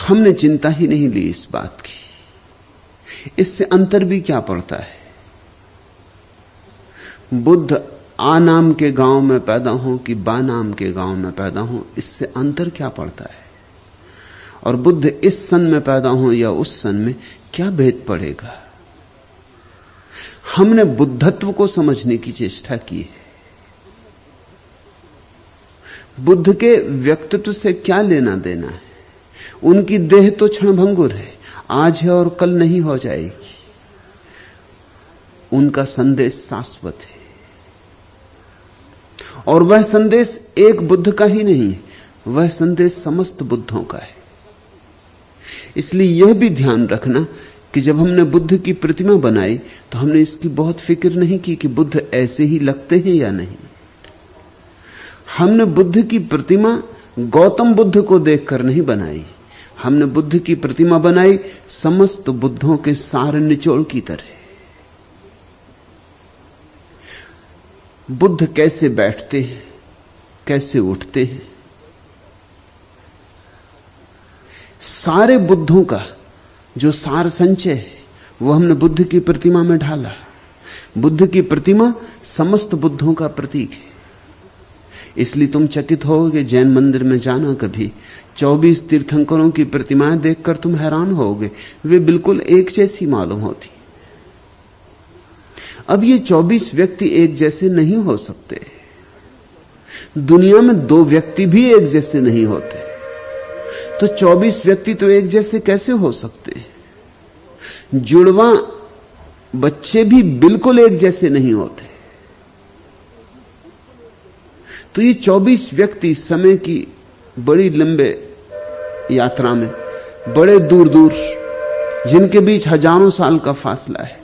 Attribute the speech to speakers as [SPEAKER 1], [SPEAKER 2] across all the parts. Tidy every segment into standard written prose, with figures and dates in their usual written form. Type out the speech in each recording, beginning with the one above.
[SPEAKER 1] हमने चिंता ही नहीं ली इस बात की। इससे अंतर भी क्या पड़ता है? बुद्ध आ नाम के गांव में पैदा हो कि बा नाम के गांव में पैदा हो, इससे अंतर क्या पड़ता है? और बुद्ध इस सन में पैदा हो या उस सन में, क्या भेद पड़ेगा? हमने बुद्धत्व को समझने की चेष्टा की है। बुद्ध के व्यक्तित्व से क्या लेना देना है? उनकी देह तो क्षणभंगुर है, आज है और कल नहीं हो जाएगी। उनका संदेश शाश्वत है, और वह संदेश एक बुद्ध का ही नहीं है, वह संदेश समस्त बुद्धों का है। इसलिए यह भी ध्यान रखना कि जब हमने बुद्ध की प्रतिमा बनाई तो हमने इसकी बहुत फिक्र नहीं की कि बुद्ध ऐसे ही लगते हैं या नहीं। हमने बुद्ध की प्रतिमा गौतम बुद्ध को देखकर नहीं बनाई, हमने बुद्ध की प्रतिमा बनाई समस्त बुद्धों के सार निचोड़ की तरह। बुद्ध कैसे बैठते हैं, कैसे उठते हैं, सारे बुद्धों का जो सार संचय है वो हमने बुद्ध की प्रतिमा में ढाला। बुद्ध की प्रतिमा समस्त बुद्धों का प्रतीक है। इसलिए तुम चकित होगे, जैन मंदिर में जाना कभी, 24 तीर्थंकरों की प्रतिमाएं देखकर तुम हैरान होगे, वे बिल्कुल एक जैसी मालूम होती। अब ये 24 व्यक्ति एक जैसे नहीं हो सकते। दुनिया में 2 व्यक्ति भी एक जैसे नहीं होते, तो 24 व्यक्ति तो एक जैसे कैसे हो सकते? जुड़वा बच्चे भी बिल्कुल एक जैसे नहीं होते। तो ये 24 व्यक्ति समय की बड़ी लंबे यात्रा में, बड़े दूर दूर, जिनके बीच हजारों साल का फासला है,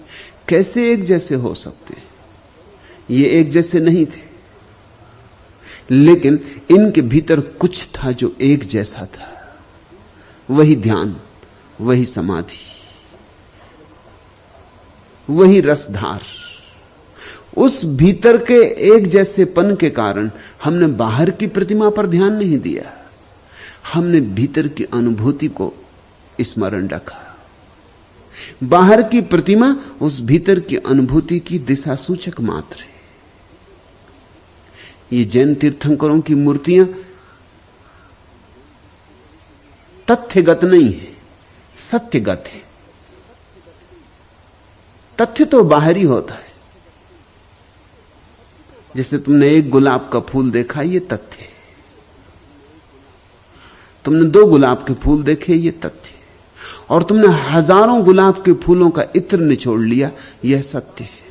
[SPEAKER 1] कैसे एक जैसे हो सकते? ये एक जैसे नहीं थे, लेकिन इनके भीतर कुछ था जो एक जैसा था। वही ध्यान, वही समाधि, वही रसधार। उस भीतर के एक जैसेपन के कारण हमने बाहर की प्रतिमा पर ध्यान नहीं दिया, हमने भीतर की अनुभूति को स्मरण रखा। बाहर की प्रतिमा उस भीतर की अनुभूति की दिशा सूचक मात्र है। ये जैन तीर्थंकरों की मूर्तियां तथ्यगत नहीं है, सत्यगत है। तथ्य तो बाहरी होता है। जैसे तुमने एक गुलाब का फूल देखा, ये तथ्य है। तुमने 2 गुलाब के फूल देखे, ये तथ्य है। और तुमने हजारों गुलाब के फूलों का इत्र निचोड़ लिया, यह सत्य है।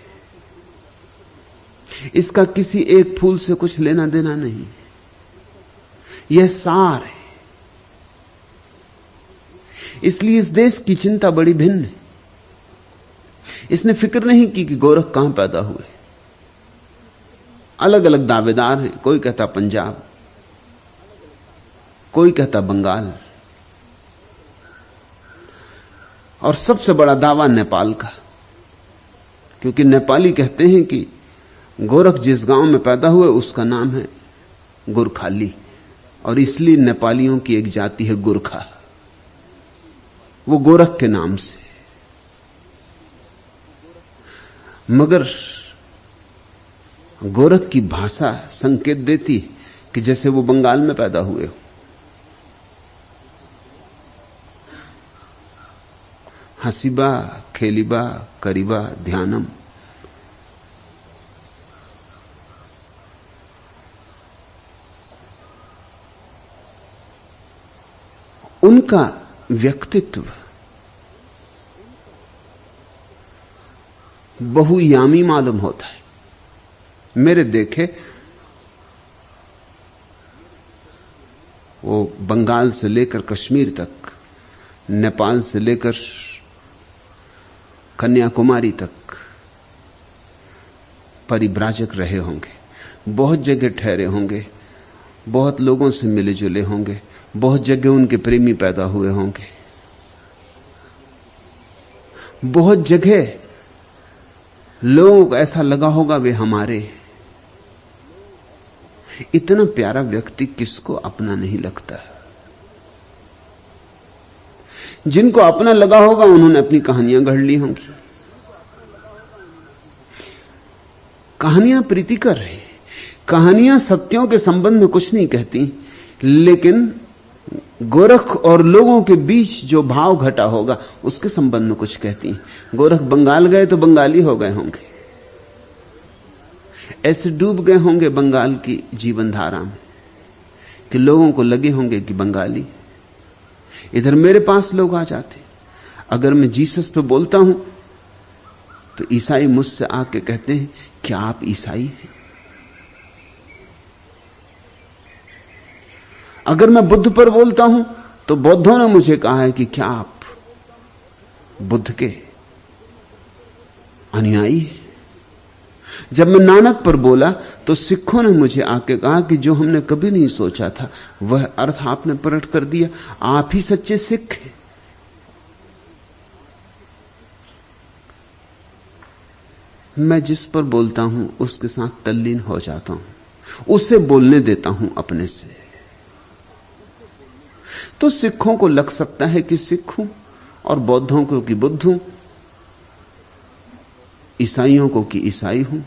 [SPEAKER 1] इसका किसी एक फूल से कुछ लेना देना नहीं, यह सार है। इसलिए इस देश की चिंता बड़ी भिन्न है। इसने फिक्र नहीं की कि गोरख कहां पैदा हुए। अलग अलग दावेदार हैं, कोई कहता पंजाब, कोई कहता बंगाल, और सबसे बड़ा दावा नेपाल का, क्योंकि नेपाली कहते हैं कि गोरख जिस गांव में पैदा हुए उसका नाम है गुरखाली, और इसलिए नेपालियों की एक जाति है गुरखा, वो गोरख के नाम से। मगर गोरख की भाषा संकेत देती कि जैसे वो बंगाल में पैदा हुए हो। हसीबा खेलीबा करीबा ध्यानम, उनका व्यक्तित्व बहुयामी मालूम होता है। मेरे देखे वो बंगाल से लेकर कश्मीर तक, नेपाल से लेकर कन्याकुमारी तक परिव्राजक रहे होंगे, बहुत जगह ठहरे होंगे, बहुत लोगों से मिले जुले होंगे, बहुत जगह उनके प्रेमी पैदा हुए होंगे, बहुत जगह लोगों को ऐसा लगा होगा वे हमारे। इतना प्यारा व्यक्ति किसको अपना नहीं लगता। जिनको अपना लगा होगा उन्होंने अपनी कहानियां गढ़ ली होंगी। कहानियां प्रीतिकर है, कहानियां सत्यों के संबंध में कुछ नहीं कहती, लेकिन गोरख और लोगों के बीच जो भाव घटा होगा उसके संबंध में कुछ कहती हैं। गोरख बंगाल गए तो बंगाली हो गए होंगे, ऐसे डूब गए होंगे बंगाल की जीवन धारा में कि लोगों को लगे होंगे कि बंगाली। इधर मेरे पास लोग आ जाते, अगर मैं जीसस पे बोलता हूं तो ईसाई मुझसे आके कहते हैं क्या आप ईसाई हैं? अगर मैं बुद्ध पर बोलता हूं तो बौद्धों ने मुझे कहा है कि क्या आप बुद्ध के अनुयायी हैं? जब मैं नानक पर बोला तो सिखों ने मुझे आके कहा कि जो हमने कभी नहीं सोचा था वह अर्थ आपने प्रकट कर दिया, आप ही सच्चे सिख हैं। मैं जिस पर बोलता हूं उसके साथ तल्लीन हो जाता हूं, उसे बोलने देता हूं अपने से। तो सिखों को लग सकता है कि सिख हूं और बौद्धों को कि बुद्ध हूं, ईसाइयों को कि ईसाई हूं।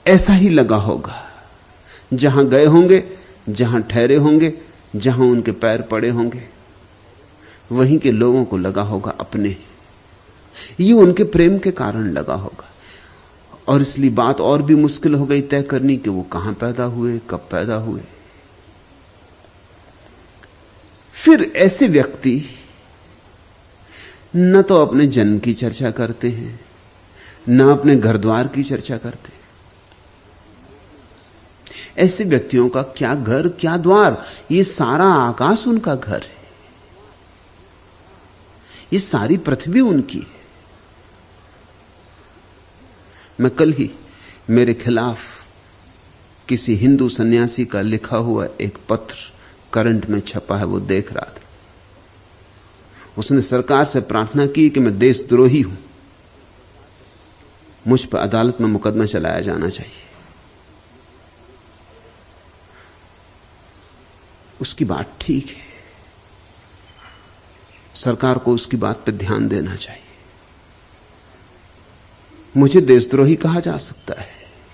[SPEAKER 1] ऐसा ही लगा होगा जहां गए होंगे, जहां ठहरे होंगे, जहां उनके पैर पड़े होंगे, वहीं के लोगों को लगा होगा अपने, ये उनके प्रेम के कारण लगा होगा। और इसलिए बात और भी मुश्किल हो गई तय करनी कि वो कहां पैदा हुए, कब पैदा हुए। फिर ऐसे व्यक्ति न तो अपने जन्म की चर्चा करते हैं, न अपने घर द्वार की चर्चा करते। ऐसे व्यक्तियों का क्या घर क्या द्वार, ये सारा आकाश उनका घर है, ये सारी पृथ्वी उनकी है। मैं कल ही मेरे खिलाफ किसी हिंदू सन्यासी का लिखा हुआ एक पत्र करंट में छपा है, वो देख रहा था। उसने सरकार से प्रार्थना की कि मैं देशद्रोही हूं, मुझ पर अदालत में मुकदमा चलाया जाना चाहिए। उसकी बात ठीक है, सरकार को उसकी बात पर ध्यान देना चाहिए। मुझे देशद्रोही कहा जा सकता है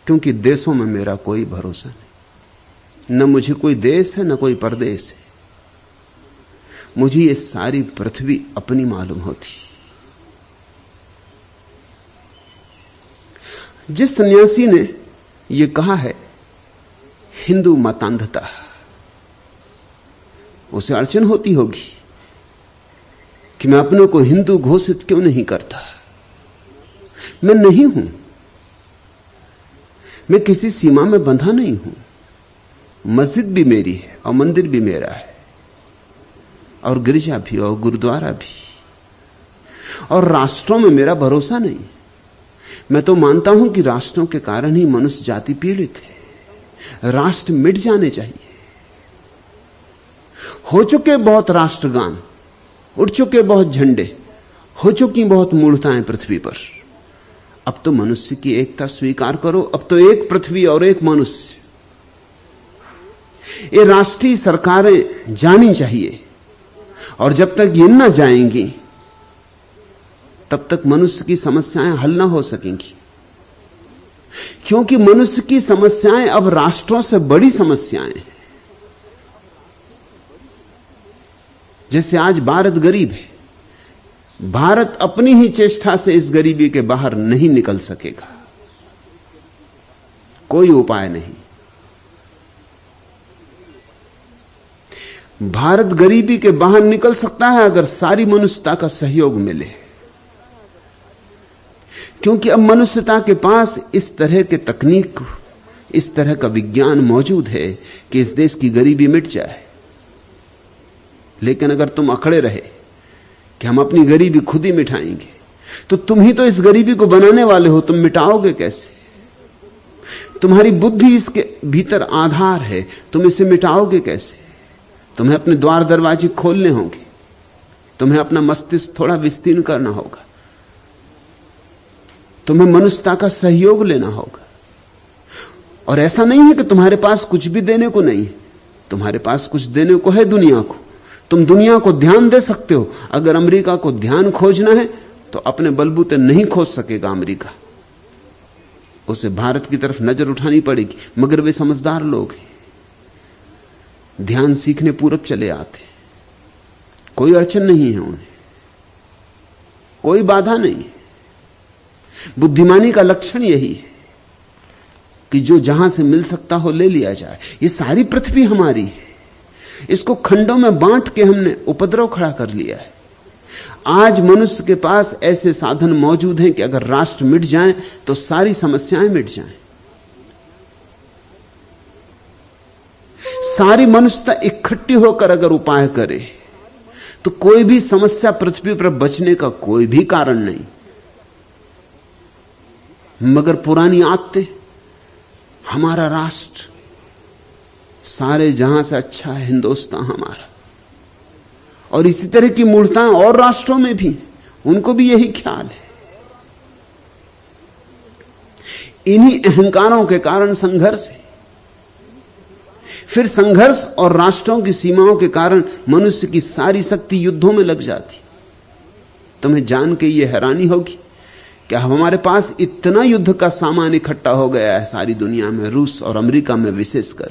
[SPEAKER 1] क्योंकि देशों में मेरा कोई भरोसा नहीं, न मुझे कोई देश है न कोई परदेश है। मुझे ये सारी पृथ्वी अपनी मालूम होती। जिस सन्यासी ने ये कहा है हिंदू मतांधता, उसे अड़चन होती होगी कि मैं अपने को हिंदू घोषित क्यों नहीं करता। मैं नहीं हूं, मैं किसी सीमा में बंधा नहीं हूं। मस्जिद भी मेरी है और मंदिर भी मेरा है और गिरजा भी और गुरुद्वारा भी, और राष्ट्रों में मेरा भरोसा नहीं। मैं तो मानता हूं कि राष्ट्रों के कारण ही मनुष्य जाति पीड़ित है। राष्ट्र मिट जाने चाहिए। हो चुके बहुत राष्ट्रगान, उड़ चुके बहुत झंडे, हो चुकी बहुत मूर्ताएं पृथ्वी पर। अब तो मनुष्य की एकता स्वीकार करो। अब तो एक पृथ्वी और एक मनुष्य, ये राष्ट्रीय सरकारें जानी चाहिए। और जब तक ये न जाएंगी तब तक मनुष्य की समस्याएं हल न हो सकेंगी, क्योंकि मनुष्य की समस्याएं अब राष्ट्रों से बड़ी समस्याएं हैं। जैसे आज भारत गरीब है, भारत अपनी ही चेष्टा से इस गरीबी के बाहर नहीं निकल सकेगा, कोई उपाय नहीं। भारत गरीबी के बाहर निकल सकता है अगर सारी मनुष्यता का सहयोग मिले, क्योंकि अब मनुष्यता के पास इस तरह के तकनीक, इस तरह का विज्ञान मौजूद है कि इस देश की गरीबी मिट जाए। लेकिन अगर तुम अकड़े रहे कि हम अपनी गरीबी खुद ही मिटाएंगे, तो तुम ही तो इस गरीबी को बनाने वाले हो, तुम मिटाओगे कैसे? तुम्हारी बुद्धि इसके भीतर आधार है, तुम इसे मिटाओगे कैसे? तुम्हें अपने द्वार दरवाजे खोलने होंगे, तुम्हें अपना मस्तिष्क थोड़ा विस्तीर्ण करना होगा, तुम्हें मनुष्यता का सहयोग लेना होगा। और ऐसा नहीं है कि तुम्हारे पास कुछ भी देने को नहीं है, तुम्हारे पास कुछ देने को है दुनिया को, तुम दुनिया को ध्यान दे सकते हो। अगर अमेरिका को ध्यान खोजना है तो अपने बलबूते नहीं खोज सकेगा अमेरिका, उसे भारत की तरफ नजर उठानी पड़ेगी। मगर वे समझदार लोग हैं, ध्यान सीखने पूरब चले आते, कोई अड़चन नहीं है उन्हें, कोई बाधा नहीं। बुद्धिमानी का लक्षण यही है कि जो जहां से मिल सकता हो ले लिया जाए। ये सारी पृथ्वी हमारी है, इसको खंडों में बांट के हमने उपद्रव खड़ा कर लिया है। आज मनुष्य के पास ऐसे साधन मौजूद हैं कि अगर राष्ट्र मिट जाएं तो सारी समस्याएं मिट जाएं। सारी मनुष्यता इकट्ठी होकर अगर उपाय करे तो कोई भी समस्या पृथ्वी पर बचने का कोई भी कारण नहीं। मगर पुरानी आदतें, हमारा राष्ट्र सारे जहां से अच्छा है, हिंदुस्तान हमारा, और इसी तरह की मूर्ताएं और राष्ट्रों में भी, उनको भी यही ख्याल है। इन्हीं अहंकारों के कारण संघर्ष है। फिर संघर्ष और राष्ट्रों की सीमाओं के कारण मनुष्य की सारी शक्ति युद्धों में लग जाती। तुम्हें जान के यह हैरानी होगी कि हमारे पास इतना युद्ध का सामान इकट्ठा हो गया है सारी दुनिया में, रूस और अमेरिका में विशेषकर,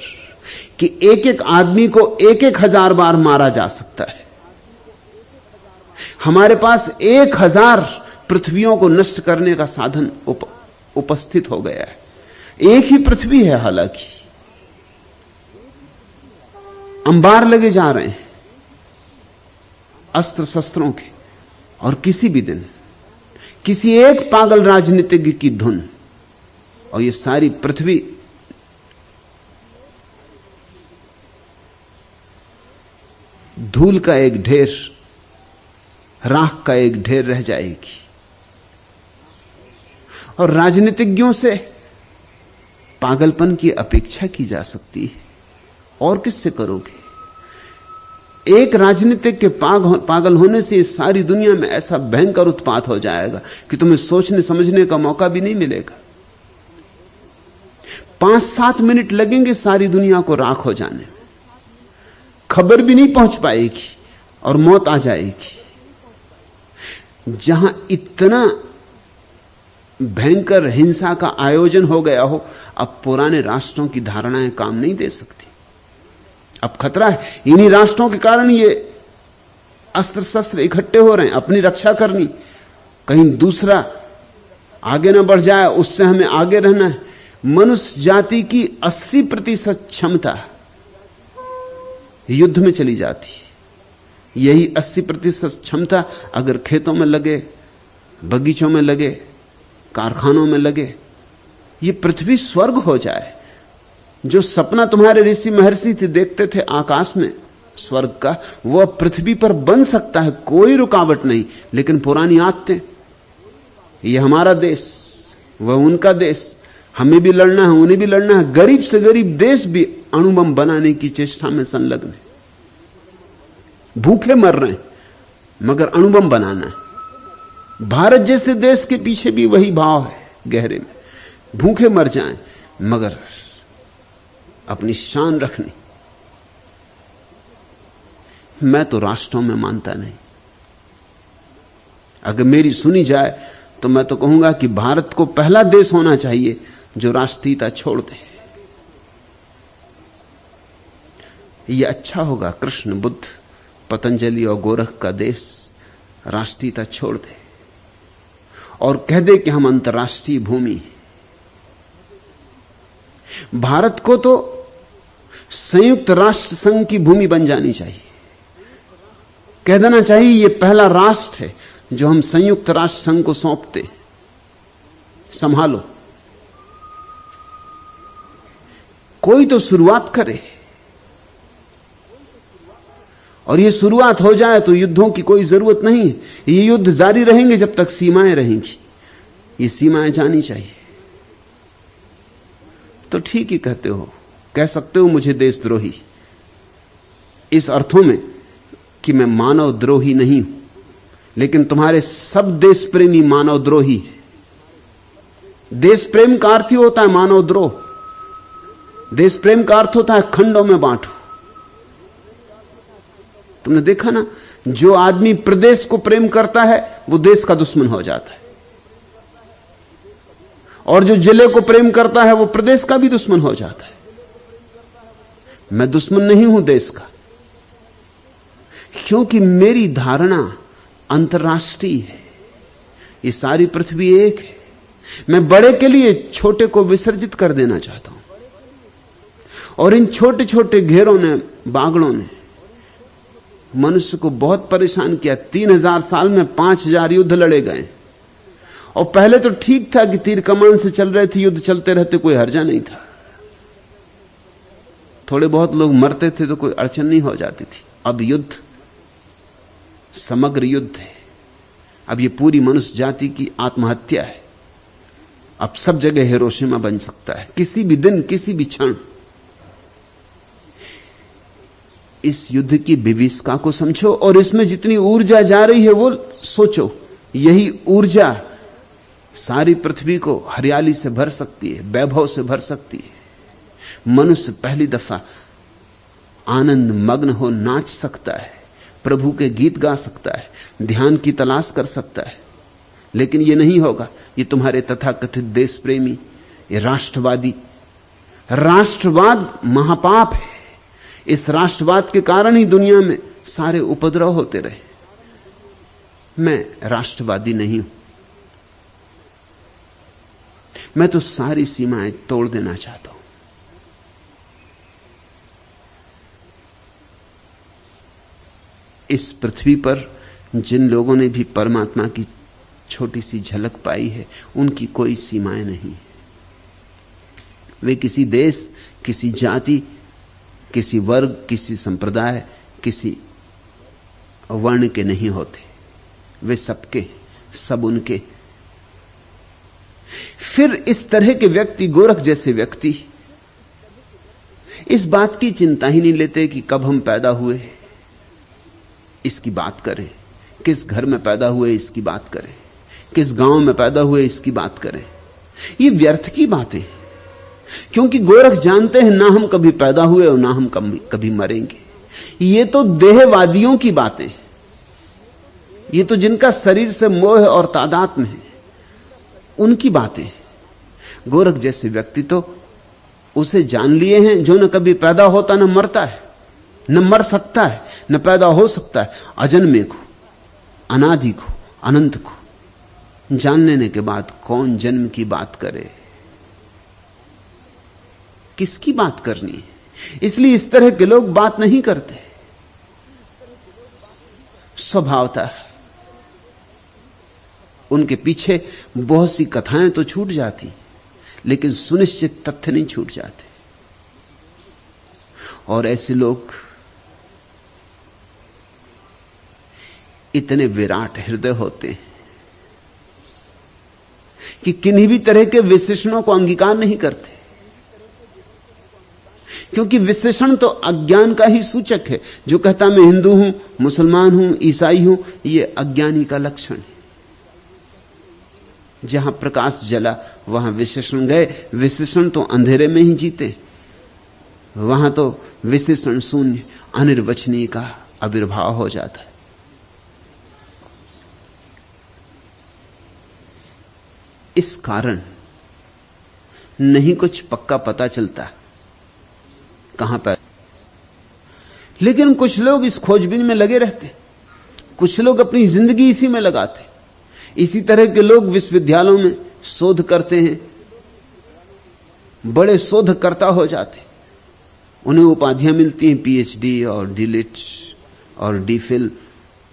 [SPEAKER 1] कि एक एक आदमी को 1,000 बार मारा जा सकता है। हमारे पास 1,000 पृथ्वियों को नष्ट करने का साधन उपस्थित हो गया है। एक ही पृथ्वी है, हालांकि अंबार लगे जा रहे हैं अस्त्र शस्त्रों के, और किसी भी दिन किसी एक पागल राजनीतिज्ञ की धुन और ये सारी पृथ्वी धूल का एक ढेर, राख का एक ढेर रह जाएगी। और राजनीतिज्ञों से पागलपन की अपेक्षा की जा सकती है, और किससे करोगे? एक राजनीतिक के पागल होने से सारी दुनिया में ऐसा भयंकर उत्पात हो जाएगा कि तुम्हें सोचने समझने का मौका भी नहीं मिलेगा। 5-7 मिनट लगेंगे सारी दुनिया को राख हो जाने में, खबर भी नहीं पहुंच पाएगी और मौत आ जाएगी। जहां इतना भयंकर हिंसा का आयोजन हो गया हो, अब पुराने राष्ट्रों की धारणाएं काम नहीं दे सकती। अब खतरा है, इन्हीं राष्ट्रों के कारण ये अस्त्र शस्त्र इकट्ठे हो रहे हैं, अपनी रक्षा करनी, कहीं दूसरा आगे ना बढ़ जाए, उससे हमें आगे रहना है। मनुष्य जाति की 80% क्षमता युद्ध में चली जाती है। यही 80% क्षमता अगर खेतों में लगे, बगीचों में लगे, कारखानों में लगे, ये पृथ्वी स्वर्ग हो जाए। जो सपना तुम्हारे ऋषि महर्षि थे देखते थे आकाश में स्वर्ग का, वह पृथ्वी पर बन सकता है, कोई रुकावट नहीं। लेकिन पुरानी आदतें, ये हमारा देश, वह उनका देश, हमें भी लड़ना है, उन्हें भी लड़ना है। गरीब से गरीब देश भी अणुबम बनाने की चेष्टा में संलग्न है, भूखे मर रहे हैं, मगर अणुबम बनाना है। भारत जैसे देश के पीछे भी वही भाव है गहरे में, भूखे मर जाएं मगर अपनी शान रखनी। मैं तो राष्ट्रों में मानता नहीं। अगर मेरी सुनी जाए तो मैं तो कहूंगा कि भारत को पहला देश होना चाहिए जो राष्ट्रीयता छोड़ दे। यह अच्छा होगा, कृष्ण, बुद्ध, पतंजलि और गोरख का देश राष्ट्रीयता छोड़ दे और कह दे कि हम अंतर्राष्ट्रीय भूमि। भारत को तो संयुक्त राष्ट्र संघ की भूमि बन जानी चाहिए। कह देना चाहिए यह पहला राष्ट्र है जो हम संयुक्त राष्ट्र संघ को सौंपते, संभालो। कोई तो शुरुआत करे, और यह शुरुआत हो जाए तो युद्धों की कोई जरूरत नहीं है। ये युद्ध जारी रहेंगे जब तक सीमाएं रहेंगी, ये सीमाएं जानी चाहिए। तो ठीक ही कहते हो, कह सकते हो मुझे देशद्रोही, इस अर्थों में कि मैं मानव द्रोही नहीं हूं, लेकिन तुम्हारे सब देश प्रेमी मानव द्रोही हैं। देश प्रेम का अर्थ ही होता है मानव द्रोह। देश प्रेम का अर्थ होता है खंडों में बांटो, तुमने देखा ना, जो आदमी प्रदेश को प्रेम करता है वो देश का दुश्मन हो जाता है, और जो जिले को प्रेम करता है वो प्रदेश का भी दुश्मन हो जाता है। मैं दुश्मन नहीं हूं देश का, क्योंकि मेरी धारणा अंतर्राष्ट्रीय है। ये सारी पृथ्वी एक है। मैं बड़े के लिए छोटे को विसर्जित कर देना चाहता हूं, और इन छोटे छोटे घेरों ने, बागड़ों ने मनुष्य को बहुत परेशान किया। 3000 साल में 5000 युद्ध लड़े गए, और पहले तो ठीक था कि तीर कमान से चल रहे थे, युद्ध चलते रहते, कोई हर्जा नहीं था। थोड़े बहुत लोग मरते थे तो कोई अड़चन नहीं हो जाती थी। अब युद्ध समग्र युद्ध है। अब ये पूरी मनुष्य जाति की आत्महत्या है। अब सब जगह हिरोशिमा बन सकता है, किसी भी दिन, किसी भी क्षण। इस युद्ध की विभीषिका को समझो, और इसमें जितनी ऊर्जा जा रही है वो सोचो। यही ऊर्जा सारी पृथ्वी को हरियाली से भर सकती है, वैभव से भर सकती है। मनुष्य पहली दफा आनंद मग्न हो नाच सकता है, प्रभु के गीत गा सकता है, ध्यान की तलाश कर सकता है। लेकिन यह नहीं होगा। ये तुम्हारे तथाकथित देश प्रेमी, ये राष्ट्रवादी, राष्ट्रवाद महापाप है। इस राष्ट्रवाद के कारण ही दुनिया में सारे उपद्रव होते रहे। मैं राष्ट्रवादी नहीं हूं। मैं तो सारी सीमाएं तोड़ देना चाहता हूं। इस पृथ्वी पर जिन लोगों ने भी परमात्मा की छोटी सी झलक पाई है, उनकी कोई सीमाएं नहीं। वे किसी देश, किसी जाति, किसी वर्ग, किसी संप्रदाय, किसी वर्ण के नहीं होते। वे सबके, सब उनके। फिर इस तरह के व्यक्ति, गोरख जैसे व्यक्ति, इस बात की चिंता ही नहीं लेते कि कब हम पैदा हुए इसकी बात करें, किस घर में पैदा हुए इसकी बात करें, किस गांव में पैदा हुए इसकी बात करें। ये व्यर्थ की बातें, क्योंकि गोरख जानते हैं ना हम कभी पैदा हुए और ना हम कभी मरेंगे। ये तो देहवादियों की बातें, ये तो जिनका शरीर से मोह और तादात्म्य है, उनकी बातें। गोरख जैसे व्यक्ति तो उसे जान लिए हैं जो न कभी पैदा होता न मरता है, न मर सकता है, न पैदा हो सकता है। अजन्मे को, अनादि को, अनंत को जान लेने के बाद कौन जन्म की बात करे, किसकी बात करनी है। इसलिए इस तरह के लोग बात नहीं करते स्वभावतः। उनके पीछे बहुत सी कथाएं तो छूट जाती, लेकिन सुनिश्चित तथ्य नहीं छूट जाते। और ऐसे लोग इतने विराट हृदय होते हैं कि किन्हीं भी तरह के विशेषणों को अंगीकार नहीं करते, क्योंकि विशेषण तो अज्ञान का ही सूचक है। जो कहता मैं हिंदू हूं, मुसलमान हूं, ईसाई हूं, यह अज्ञानी का लक्षण है। जहां प्रकाश जला वहां विशेषण गए। विशेषण तो अंधेरे में ही जीते, वहां तो विशेषण शून्य, अनिर्वचनीय का आविर्भाव हो जाता है। इस कारण नहीं कुछ पक्का पता चलता कहां पर, लेकिन कुछ लोग इस खोजबीन में लगे रहते, कुछ लोग अपनी जिंदगी इसी में लगाते। इसी तरह के लोग विश्वविद्यालयों में शोध करते हैं, बड़े शोधकर्ता हो जाते, उन्हें उपाधियां मिलती हैं, पीएचडी और डीलिट और डीफिल,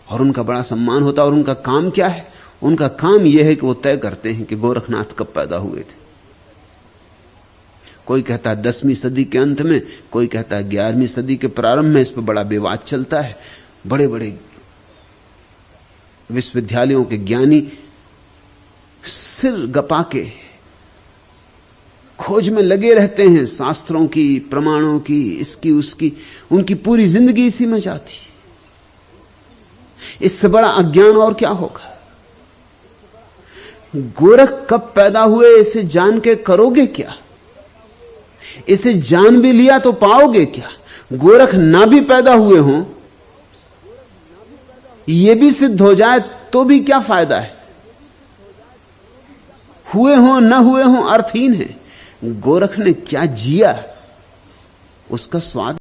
[SPEAKER 1] और उनका बड़ा सम्मान होता है। और उनका काम क्या है? उनका काम यह है कि वो तय करते हैं कि गोरखनाथ कब पैदा हुए थे। कोई कहता है 10वीं सदी के अंत में, कोई कहता है 11वीं सदी के प्रारंभ में। इस पर बड़ा विवाद चलता है। बड़े बड़े विश्वविद्यालयों के ज्ञानी सिर गपा के खोज में लगे रहते हैं, शास्त्रों की, प्रमाणों की, इसकी उसकी। उनकी पूरी जिंदगी इसी में जाती। इससे बड़ा अज्ञान और क्या होगा? गोरख कब पैदा हुए इसे जान के करोगे क्या? इसे जान भी लिया तो पाओगे क्या? गोरख ना भी पैदा हुए हों ये भी सिद्ध हो जाए तो भी क्या फायदा है? हुए हो न हुए हो अर्थहीन है। गोरख ने क्या जिया उसका स्वाद